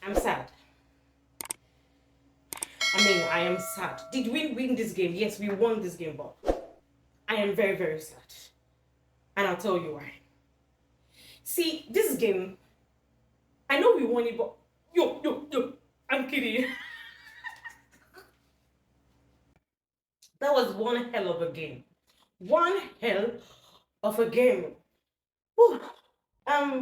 I'm sad. I am sad. Did we win this game? Yes, we won this game, but I am very, very sad. And I'll tell you why. See, this game, I know we won it, but yo, I'm kidding. That was one hell of a game. One hell of a game. Whew.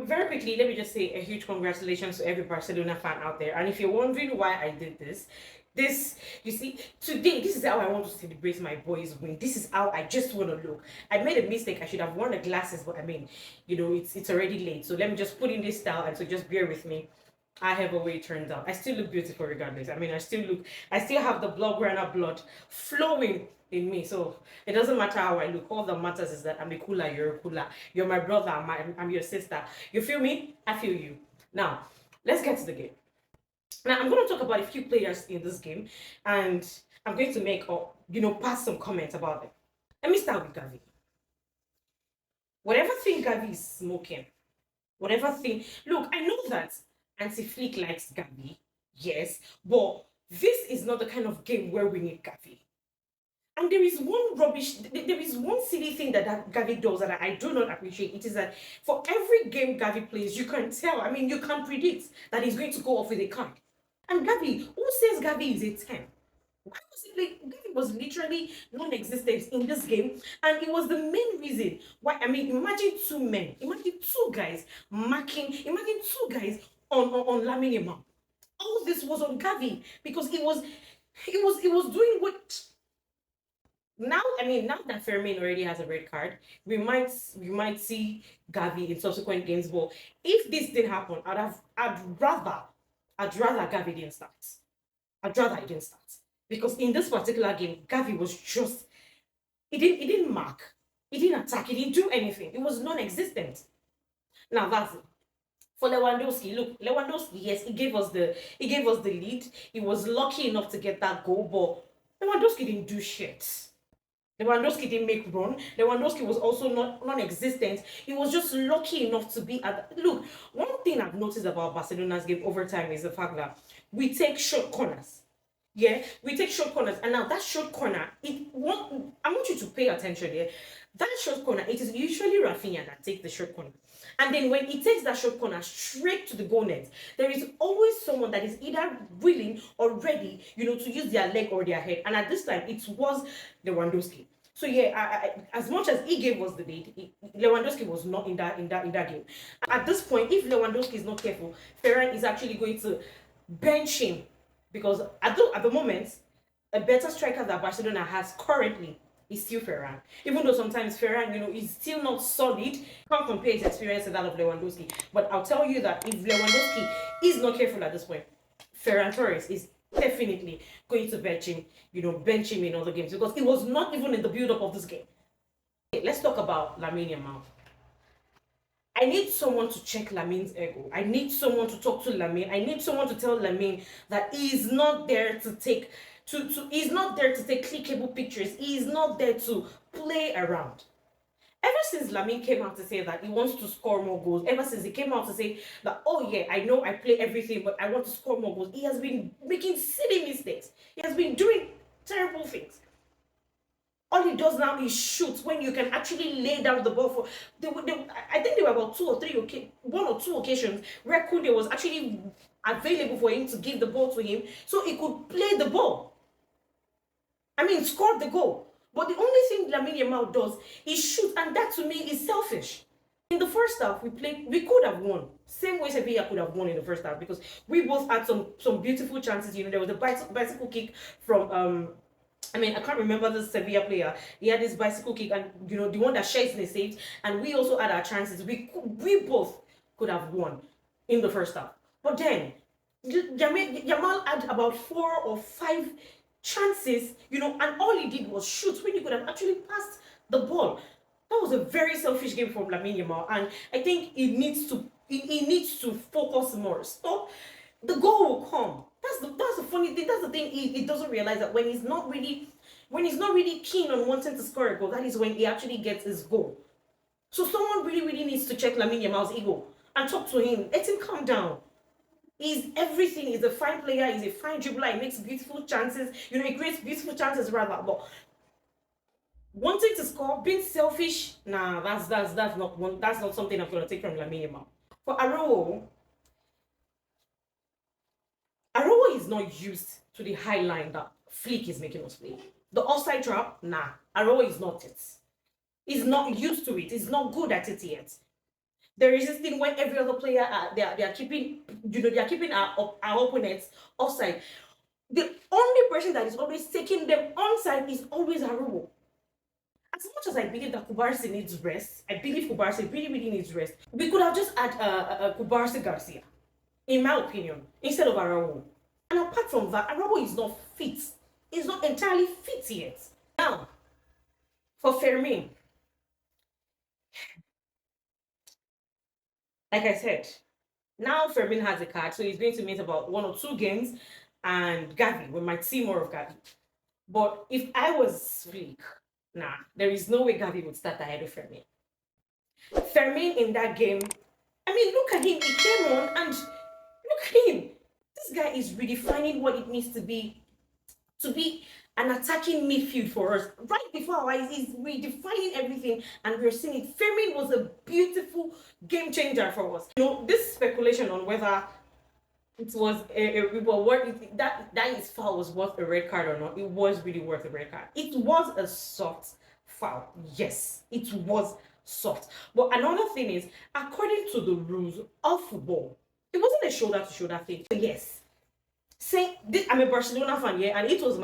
Very quickly, let me just say a huge congratulations to every Barcelona fan out there. And if you're wondering why I did this, you see, today, this is how I want to celebrate my boys' win. This is how I just want to look. I made a mistake. I should have worn the glasses, but it's already late. So let me just put in this style, and so just bear with me. I have a way it turned out. I still look beautiful regardless. I still have the blaugrana blood flowing in me. So it doesn't matter how I look. All that matters is that I'm a cooler, you're a cooler. You're my brother, I'm your sister. You feel me? I feel you. Now, let's get to the game. Now, I'm going to talk about a few players in this game, and I'm going to make, pass some comments about them. Let me start with Gavi. Whatever thing Gavi is smoking, whatever thing, look, I know that Anti-Flick likes Gavi, yes, but this is not the kind of game where we need Gavi. And there is one silly thing that Gavi does that I do not appreciate. It is that for every game Gavi plays, you can tell, you can predict that he's going to go off with a card. And Gavi, who says Gavi is a 10? Why was he like, Gavi was literally non-existent in this game, and it was the main reason why. Imagine two men, imagine two guys imagine two guys on Lamine Yamal. All this was on Gavi because it was doing what. Now, now that Fermin already has a red card, we might see Gavi in subsequent games. But if this didn't happen, I'd rather Gavi didn't start. I'd rather he didn't start. Because in this particular game, Gavi was just, he didn't mark, he didn't attack, he didn't do anything. It was non-existent. Now that's it. For Lewandowski, look, Lewandowski, yes, he gave us the lead. He was lucky enough to get that goal, but Lewandowski didn't do shit. Lewandowski didn't make run. Lewandowski was also not non-existent. He was just lucky enough to be at. Look, one thing I've noticed about Barcelona's game over time is the fact that we take short corners. Yeah, we take short corners, and now that short corner, I want you to pay attention here. That short corner, it is usually Raphinha that takes the short corner. And then when he takes that short corner straight to the goal net, there is always someone that is either willing or ready, to use their leg or their head. And at this time, it was Lewandowski. So yeah, as much as he gave us the lead, Lewandowski was not in that game. At this point, if Lewandowski is not careful, Ferran is actually going to bench him, because at the moment, a better striker that Barcelona has currently is still Ferran. Even though sometimes Ferran, is still not solid, can't compare his experience to that of Lewandowski. But I'll tell you that if Lewandowski is not careful at this point, Ferran Torres is definitely going to bench him in other games, because it was not even in the build-up of this game. Okay, let's talk about Lamine Yamal. I need someone to check Lamine's ego. I need someone to talk to Lamine. I need someone to tell Lamine that he's not there to take he's not there to take clickable pictures. He's not there to play around. Ever since Lamine came out to say that he wants to score more goals, ever since he came out to say that, oh yeah, I know I play everything, but I want to score more goals, he has been making silly mistakes. He has been doing terrible things. All he does now is shoot when you can actually lay down the ball for. I think there were about one or two occasions where Kunde was actually available for him to give the ball to him so he could play the ball. Score the goal. But the only thing Lamine Yamal does is shoot, and that to me is selfish. In the first half, we could have won. Same way Sevilla could have won in the first half, because we both had some beautiful chances. There was a bicycle kick from I can't remember the Sevilla player. He had this bicycle kick, and the one that Chesney saved, and we also had our chances. We both could have won in the first half. But then Yamal had about 4 or 5 chances, and all he did was shoot when he could have actually passed the ball. That was a very selfish game from Lamine Yamal, and I think he needs to focus more. Stop. The goal will come. That's the funny thing. That's the thing. He doesn't realize that when he's not really keen on wanting to score a goal, that is when he actually gets his goal. So someone really, really needs to check Lamine Yamal's ego and talk to him. Let him calm down. He's everything. He's a fine player. He's a fine dribbler. He makes beautiful chances. He creates beautiful chances rather. But wanting to score, being selfish, nah, that's not something I'm gonna take from Lamine Yamal. For Arowo is not used to the high line that Flick is making us play. The offside trap, nah, Arowo is not it. He's not used to it. He's not good at it yet. There is this thing when every other player they are keeping they are keeping our opponents offside. The only person that is always taking them onside is always Arubo. As much as I believe that Kubarsi needs rest, I believe Kubarsi really, really needs rest. We could have just had Kubarsi Garcia, in my opinion, instead of Araujo. And apart from that, Araujo is not fit. He's not entirely fit yet. Now, for Fermin, like I said, now Fermin has a card, so he's going to miss about 1 or 2 games, and Gavi, we might see more of Gavi. But if I was Flick, nah, there is no way Gavi would start ahead of Fermin. Fermin in that game, I mean, look at him. He came on and look at him. This guy is redefining what it means to be an attacking midfield for us. Right before our eyes, he's redefining everything, and we're seeing it. Fermin was a beautiful game changer for us. This speculation on whether it was that his foul was worth a red card or not, it was really worth a red card. It was a soft foul. Yes, it was soft. But another thing is, according to the rules of football, it wasn't a shoulder to shoulder thing. Yes. Say this, I'm a Barcelona fan, yeah, and it was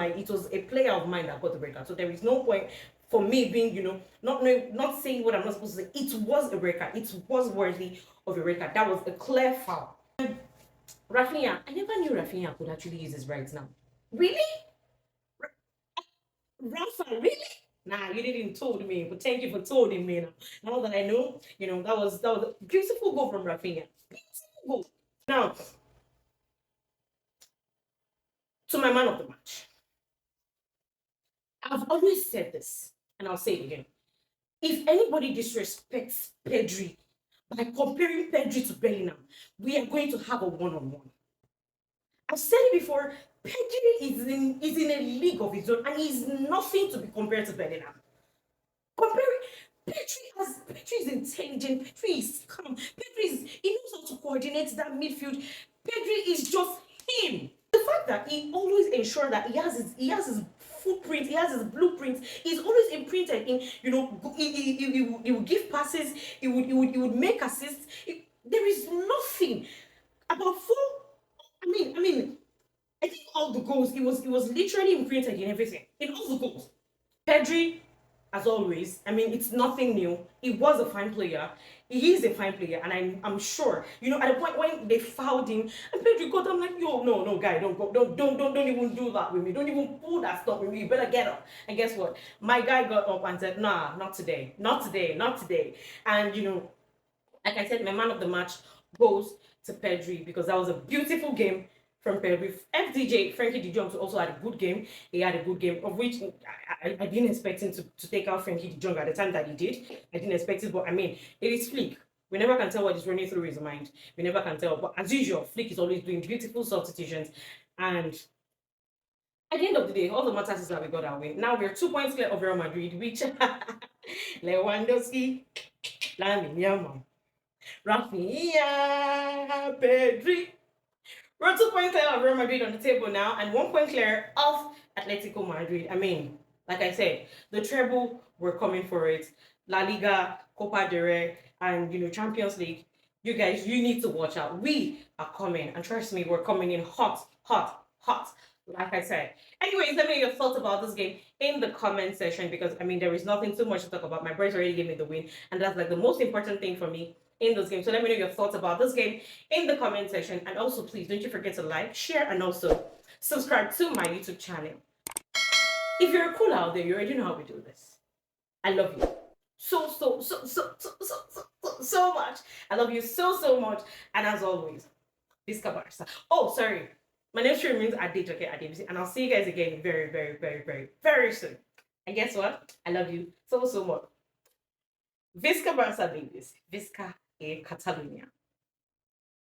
a player of mine that got the red card. So there is no point for me being, not saying what I'm not supposed to say. It was a red card. It was worthy of a red card. That was a clear foul. Raphinha, I never knew Raphinha could actually use his rights now. Really? Rafa, really? Nah, you didn't told me, but thank you for told me now. Now that I know, that was a beautiful goal from Raphinha. Beautiful goal. Now, to my man of the match. I've always said this, and I'll say it again. If anybody disrespects Pedri by comparing Pedri to Bellingham, we are going to have a one-on-one. I've said it before, Pedri is in a league of his own, and he's nothing to be compared to Bellingham. Comparing Pedri is intelligent, Pedri is calm, he knows how to coordinate that midfield. Pedri is just him. The fact that he always ensures that he has his footprint, he has his blueprint, he's always imprinted in, he would give passes, he would make assists. There is nothing about four. I think all the goals, it was literally imprinted in everything. In all the goals. Pedri, as always, it's nothing new. He was a fine player. He is a fine player, and I'm sure. At the point when they fouled him, and Pedri got, I'm like, yo, no, guy, don't go, don't even do that with me. Don't even pull that stuff with me. You better get up. And guess what? My guy got up and said, nah, not today, not today, not today. And like I said, my man of the match goes to Pedri because that was a beautiful game from Pedri. FDJ, Frankie de Jong, also had a good game. He had a good game, of which I didn't expect him to take out Frankie de Jong at the time that he did. I didn't expect it, but it is Flick. We never can tell what is running through his mind. We never can tell. But as usual, Flick is always doing beautiful substitutions. And at the end of the day, all that matters is that we got our win. Now we're 2 points clear of Real Madrid, which Lewandowski, Lamine Yamal, Raphinha, Pedri. We're 2 points clear of Real Madrid on the table now, and 1 point clear of Atletico Madrid. Like I said, the treble, we're coming for it. La Liga, Copa del Rey, and Champions League. You guys, you need to watch out. We are coming, and trust me, we're coming in hot, hot, hot. Like I said. Anyways, let me know your thoughts about this game in the comment section, because there is nothing too much to talk about. My boys already gave me the win, and that's like the most important thing for me in this game. So let me know your thoughts about this game in the comment section. And also, please don't you forget to like, share, and also subscribe to my YouTube channel. If you're cool out there, you already know how we do this. I love you so much. I love you so much. And as always, Visca Barca. Oh, sorry. My name remains Adejoke, and I'll see you guys again very, very, very, very, very soon. And guess what? I love you so much. Visca Barca, babies. Visca e Catalunya.